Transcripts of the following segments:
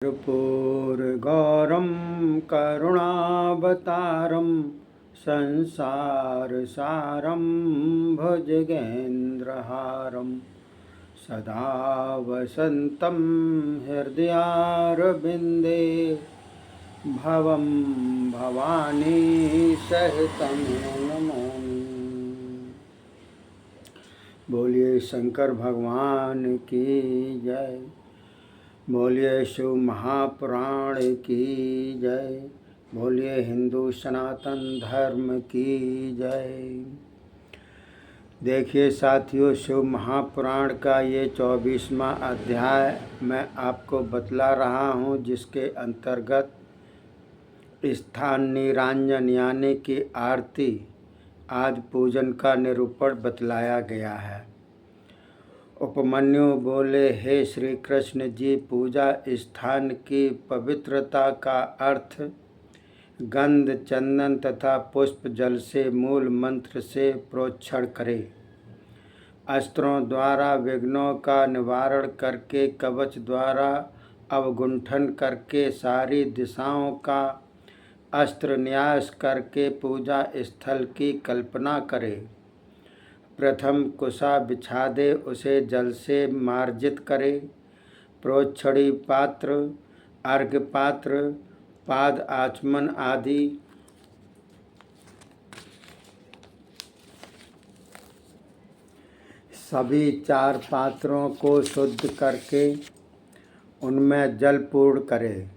कर्पूरगौरं करुणावतारं संसारसारं भुजगेन्द्रहारं सदा वसन्तं हृदयारविन्दे भवं भवानी सहितं नमामि। बोलिए शंकर भगवान की जय। बोलिए शिव महापुराण की जय। बोलिए हिंदू सनातन धर्म की जय। देखिए साथियों, शिव महापुराण का ये 24वां अध्याय मैं आपको बतला रहा हूँ, जिसके अंतर्गत स्थान निरांजन यानी कि आरती आदि पूजन का निरूपण बतलाया गया है। उपमन्यु बोले, हे श्री कृष्ण जी, पूजा स्थान की पवित्रता का अर्थ गंध, चंदन तथा पुष्प जल से मूल मंत्र से प्रोक्षण करें। अस्त्रों द्वारा विघ्नों का निवारण करके, कवच द्वारा अवगुंठन करके, सारी दिशाओं का अस्त्र न्यास करके पूजा स्थल की कल्पना करें। प्रथम कुशा बिछा दे, उसे जल से मार्जित करे। प्रोक्षणी पात्र, अर्घ्य पात्र, पाद आचमन आदि सभी 4 पात्रों को शुद्ध करके उनमें जल पूर्ण करे।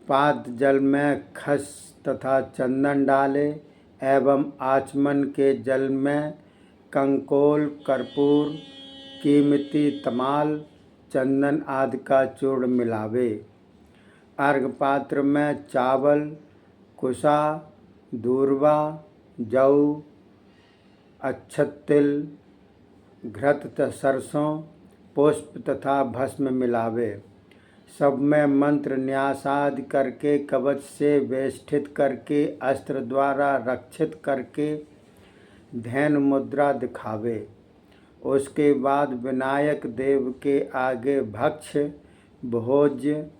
पाद जल में खस तथा चंदन डाले एवं आचमन के जल में कंकोल, कर्पूर, कीमती तमाल, चंदन आदि का चूर्ण मिलावे। अर्घ पात्र में चावल, कुशा, दूर्वा, जौ, अक्षत तिल, घृत सरसों, पुष्प तथा भस्म मिलावे। सब में मंत्र न्यासादि करके, कवच से वेष्टित करके, अस्त्र द्वारा रक्षित करके ध्यान मुद्रा दिखावे। उसके बाद विनायक देव के आगे भक्ष्य, भोज्य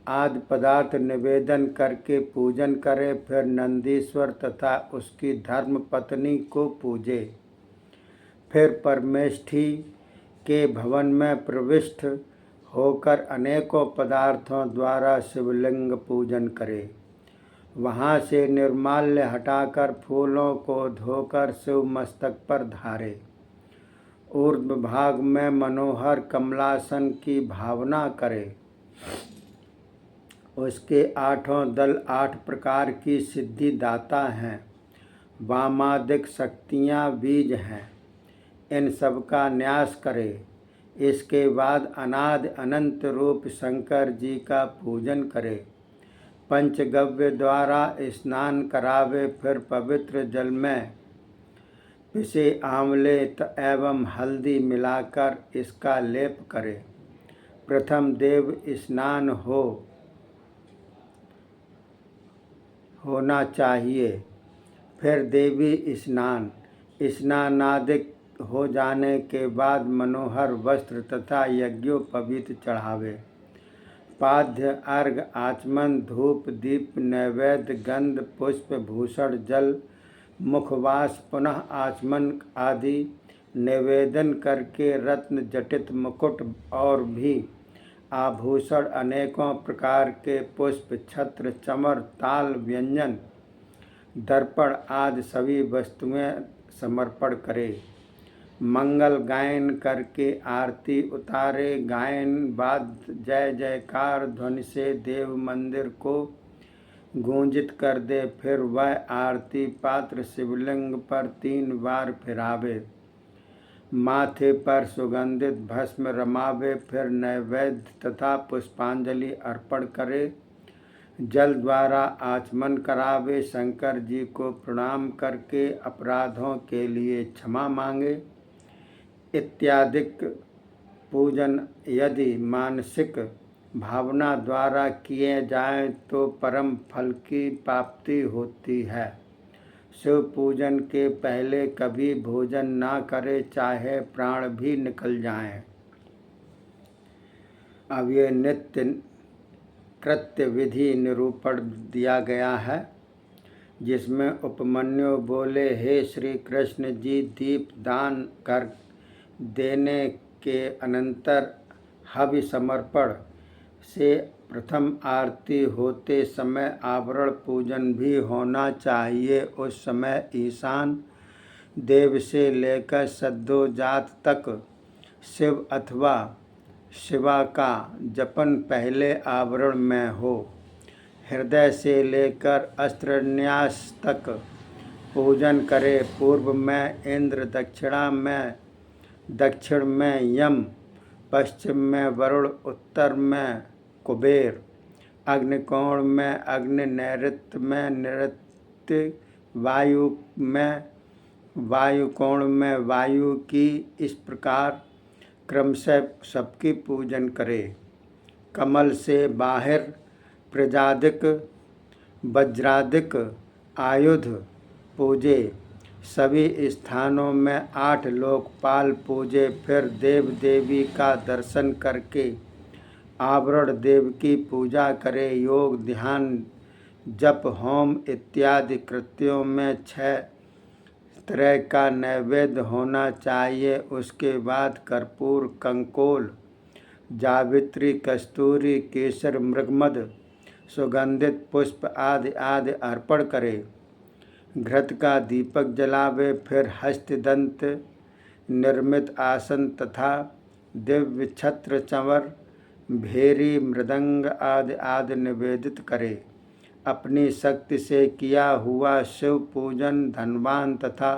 आदि पदार्थ निवेदन करके पूजन करे। फिर नंदीश्वर तथा उसकी धर्म पत्नी को पूजे। फिर परमेष्ठी के भवन में प्रविष्ट होकर अनेकों पदार्थों द्वारा शिवलिंग पूजन करे। वहाँ से निर्माल्य हटाकर फूलों को धोकर शिव मस्तक पर धारे। ऊर्ध्व भाग में मनोहर कमलासन की भावना करे। उसके 8 दल 8 प्रकार की सिद्धि दाता हैं। वामादिक शक्तियाँ बीज हैं। इन सब का न्यास करे। इसके बाद अनादि अनंत रूप शंकर जी का पूजन करे। पंचगव्य द्वारा स्नान करावे। फिर पवित्र जल में पिसे आंवले एवं हल्दी मिलाकर इसका लेप करे। प्रथम देव स्नान होना चाहिए। फिर देवी स्नान। स्नानादिक हो जाने के बाद मनोहर वस्त्र तथा यज्ञोपवीत चढ़ावे। पाद्य, अर्घ, आचमन, धूप, दीप, नैवेद्य, गंध, पुष्प, भूषण, जल, मुखवास, पुनः आचमन आदि निवेदन करके रत्न जटित मुकुट और भी आभूषण, अनेकों प्रकार के पुष्प, छत्र, चमर, ताल, व्यंजन, दर्पण आदि सभी वस्तुएं समर्पण करे। मंगल गायन करके आरती उतारे। गायन बाद जय जयकार ध्वनि से देव मंदिर को गूंजित कर दे। फिर वह आरती पात्र शिवलिंग पर 3 बार फिरावे। माथे पर सुगंधित भस्म रमावे। फिर नैवेद्य तथा पुष्पांजलि अर्पण करे। जल द्वारा आचमन करावे। शंकर जी को प्रणाम करके अपराधों के लिए क्षमा मांगे। इत्यादिक पूजन यदि मानसिक भावना द्वारा किए जाएं तो परम फल की प्राप्ति होती है। शिव पूजन के पहले कभी भोजन ना करे, चाहे प्राण भी निकल जाएं। अब ये नित्य कृत्य विधि निरूपण दिया गया है, जिसमें उपमन्यु बोले, हे श्री कृष्ण जी, दीप दान कर देने के अनंतर हवि समर्पण से प्रथम आरती होते समय आवरण पूजन भी होना चाहिए। उस समय ईशान देव से लेकर सद्योजात तक शिव अथवा शिवा का जपन पहले आवरण में हो। हृदय से लेकर अस्त्रन्यास तक पूजन करे। पूर्व में इंद्र, दक्षिण में यम, पश्चिम में वरुण, उत्तर में कुबेर, अग्निकोण में अग्नि, नैऋत्य में नैऋत्य, वायुकोण में वायु की, इस प्रकार क्रमशः सबकी पूजन करे। कमल से बाहर प्रजादिक वज्रादिक आयुध पूजे। सभी स्थानों में 8 लोकपाल पूजे। फिर देव देवी का दर्शन करके आवरण देव की पूजा करे। योग, ध्यान, जप, होम इत्यादि कृत्यों में 6 तरह का नैवेद्य होना चाहिए। उसके बाद कर्पूर, कंकोल, जावित्री, कस्तूरी, केसर, मृगमद, सुगंधित पुष्प आदि आदि अर्पण करे। घृत का दीपक जलावे। फिर हस्तदंत निर्मित आसन तथा दिव्य छत्र, चंवर, भेरी, मृदंग आदि आदि निवेदित करे। अपनी शक्ति से किया हुआ शिव पूजन धनवान तथा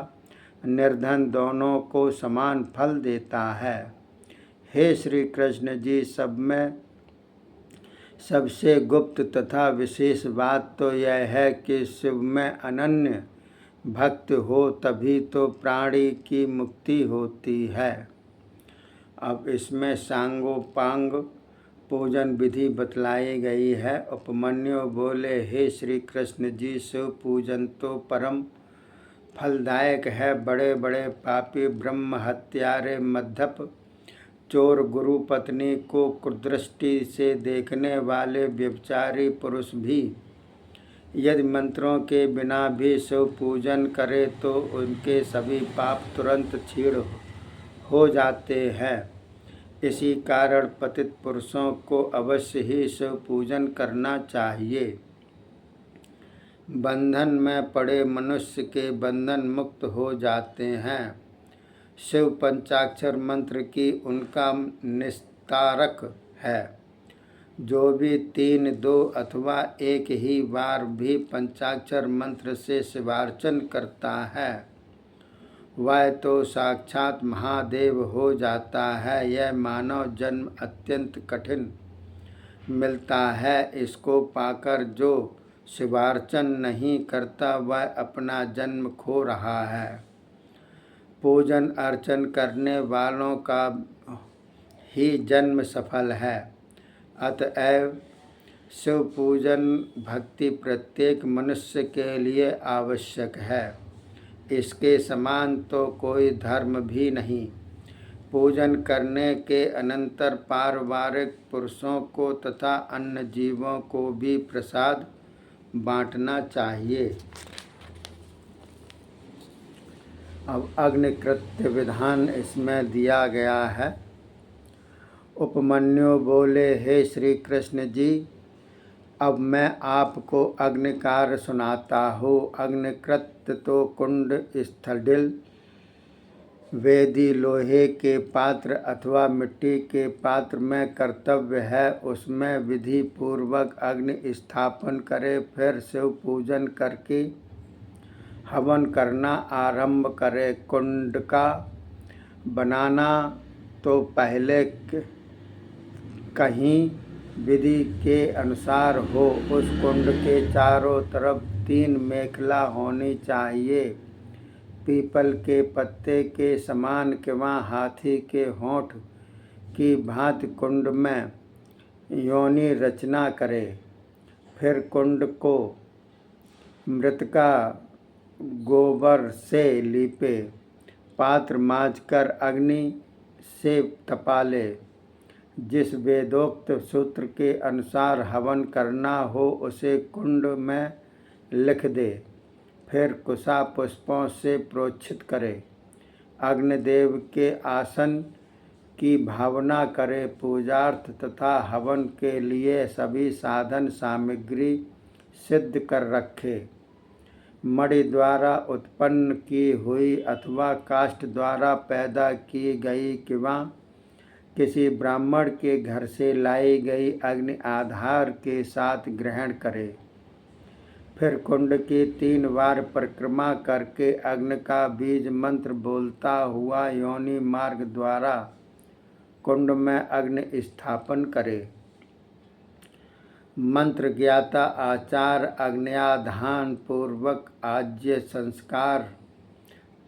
निर्धन दोनों को समान फल देता है। हे श्री कृष्ण जी, सब में सबसे गुप्त तथा विशेष बात तो यह है कि शिव में अनन्य भक्ति हो तभी तो प्राणी की मुक्ति होती है। अब इसमें सांगोपांग पूजन विधि बतलाई गई है। उपमन्यु बोले, हे श्री कृष्ण जी, शिव पूजन तो परम फलदायक है। बड़े बड़े पापी, ब्रह्म हत्यारे, मद्यप, चोर, गुरु पत्नी को कुदृष्टि से देखने वाले व्यभिचारी पुरुष भी यदि मंत्रों के बिना भी शिव पूजन करे तो उनके सभी पाप तुरंत क्षीण हो जाते हैं। इसी कारण पतित पुरुषों को अवश्य ही शिव पूजन करना चाहिए। बंधन में पड़े मनुष्य के बंधन मुक्त हो जाते हैं। शिव पंचाक्षर मंत्र की उनका निस्तारक है। जो भी 3, 2 अथवा एक ही बार भी पंचाक्षर मंत्र से शिवार्चन करता है वह तो साक्षात महादेव हो जाता है। यह मानव जन्म अत्यंत कठिन मिलता है। इसको पाकर जो शिवार्चन नहीं करता वह अपना जन्म खो रहा है। पूजन अर्चन करने वालों का ही जन्म सफल है। अतएव शिव पूजन भक्ति प्रत्येक मनुष्य के लिए आवश्यक है। इसके समान तो कोई धर्म भी नहीं। पूजन करने के अनंतर पारिवारिक पुरुषों को तथा अन्य जीवों को भी प्रसाद बांटना चाहिए। अब अग्निकृत्य विधान इसमें दिया गया है। उपमन्यु बोले, हे श्री कृष्ण जी, अब मैं आपको अग्नि कार्य सुनाता हूँ। अग्निकृत्य तो कुंड, स्थल, वेदी, लोहे के पात्र अथवा मिट्टी के पात्र में कर्तव्य है। उसमें विधि पूर्वक अग्नि स्थापन करे। फिर शिव पूजन करके हवन करना आरंभ करे। कुंड का बनाना तो पहले कहीं विधि के अनुसार हो। उस कुंड के चारों तरफ 3 मेखला होनी चाहिए। पीपल के पत्ते के समान किंवा हाथी के होंठ की भांति कुंड में योनि रचना करे। फिर कुंड को मृतिका गोबर से लीपे। पात्र मांजकर अग्नि से तपाले। जिस वेदोक्त सूत्र के अनुसार हवन करना हो उसे कुंड में लिख दे, फिर कुशा पुष्पों से प्रोक्षित करे। अग्निदेव के आसन की भावना करे। पूजार्थ तथा हवन के लिए सभी साधन सामग्री सिद्ध कर रखे। मणि द्वारा उत्पन्न की हुई अथवा काष्ठ द्वारा पैदा की गई किंवा किसी ब्राह्मण के घर से लाई गई अग्नि आधार के साथ ग्रहण करे। फिर कुंड की 3 बार परिक्रमा करके अग्नि का बीज मंत्र बोलता हुआ योनि मार्ग द्वारा कुंड में अग्नि स्थापन करे। मंत्र ज्ञाता आचार अग्न्याधान पूर्वक आज्य संस्कार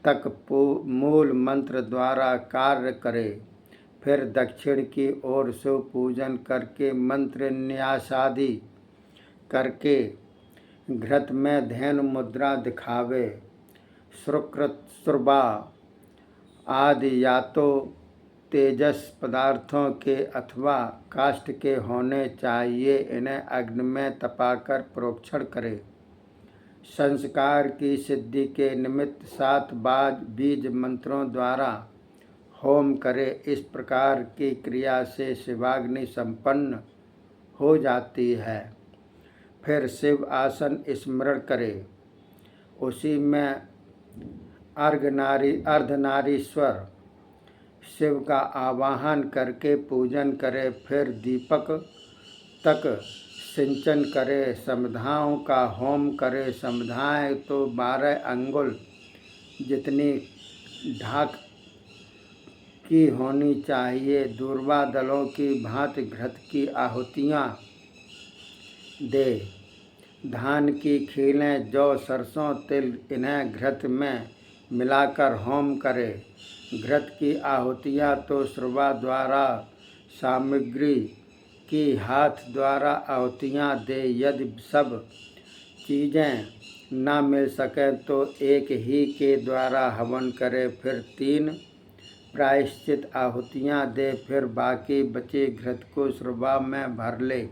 तक मूल मंत्र द्वारा कार्य करे। फिर दक्षिण की ओर से पूजन करके मंत्र न्यासादि करके घृत में ध्यान मुद्रा दिखावे। सुकृत सुरबा आदि या तो तेजस पदार्थों के अथवा काष्ठ के होने चाहिए। इन्हें अग्नि में तपाकर प्रोक्षण करे। संस्कार की सिद्धि के निमित्त 7 बीज मंत्रों द्वारा होम करे। इस प्रकार की क्रिया से शिवाग्नि संपन्न हो जाती है। फिर शिव आसन स्मरण करे। उसी में अर्धनारीश्वर शिव का आवाहन करके पूजन करे। फिर दीपक तक सिंचन करे। समिधाओं का होम करे। समिधाएं तो 12 अंगुल जितनी ढाक की होनी चाहिए। दूर्वा दलों की भांति घृत की आहुतियाँ दे। धान की खीलें, जौ, सरसों, तिल इन्हें घृत में मिलाकर होम करे। घृत की आहुतियाँ तो श्रवा द्वारा सामग्री की हाथ द्वारा आहुतियाँ दे। यदि सब चीज़ें न मिल सकें तो एक ही के द्वारा हवन करे। फिर 3 प्रायश्चित आहुतियाँ दे। फिर बाकी बचे घृत को श्रवा में भर ले।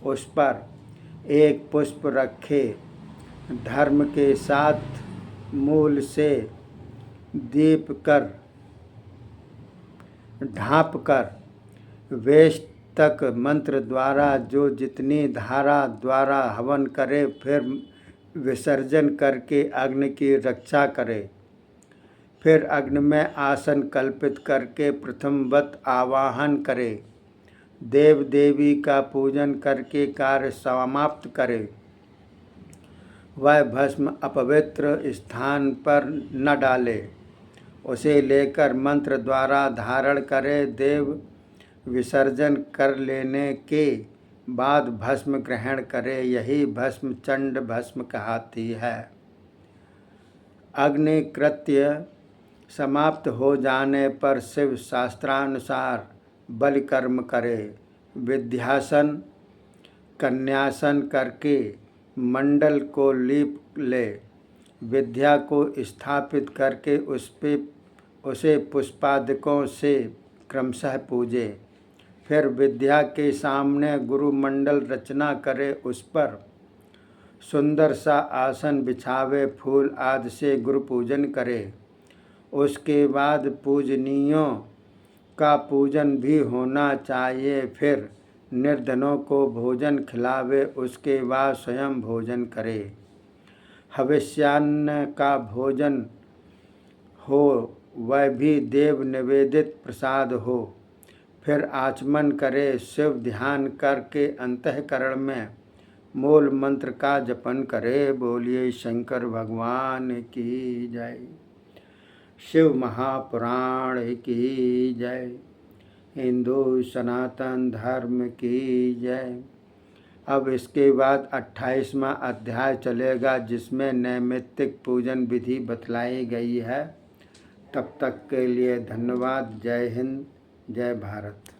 उस पर एक पुष्प रखे। धर्म के साथ मूल से दीप कर ढाँप कर वेश तक मंत्र द्वारा जो जितनी धारा द्वारा हवन करे। फिर विसर्जन करके अग्नि की रक्षा करे। फिर अग्नि में आसन कल्पित करके प्रथमवत आवाहन करे। देव देवी का पूजन करके कार्य समाप्त करे। वह भस्म अपवित्र स्थान पर न डाले। उसे लेकर मंत्र द्वारा धारण करे। देव विसर्जन कर लेने के बाद भस्म ग्रहण करे। यही भस्म चंड भस्म कहती है। अग्नि कृत्य समाप्त हो जाने पर शिव शास्त्रानुसार बलि कर्म करे। विद्यासन कन्यासन करके मंडल को लीप ले। विद्या को स्थापित करके उसे पुष्पादिकों से क्रमशः पूजे। फिर विद्या के सामने गुरु मंडल रचना करे। उस पर सुंदर सा आसन बिछावे। फूल आदि से गुरु पूजन करे। उसके बाद पूजनीयों का पूजन भी होना चाहिए। फिर निर्धनों को भोजन खिलावे। उसके बाद स्वयं भोजन करे। हविष्यान्न का भोजन हो, वह भी देव निवेदित प्रसाद हो। फिर आचमन करे। शिव ध्यान करके अंतःकरण में मूल मंत्र का जपन करे। बोलिए शंकर भगवान की जय। शिव महापुराण की जय। हिंदू सनातन धर्म की जय। अब इसके बाद 28वां अध्याय चलेगा जिसमें नैमित्तिक पूजन विधि बतलाई गई है। तब तक के लिए धन्यवाद। जय हिंद, जय भारत।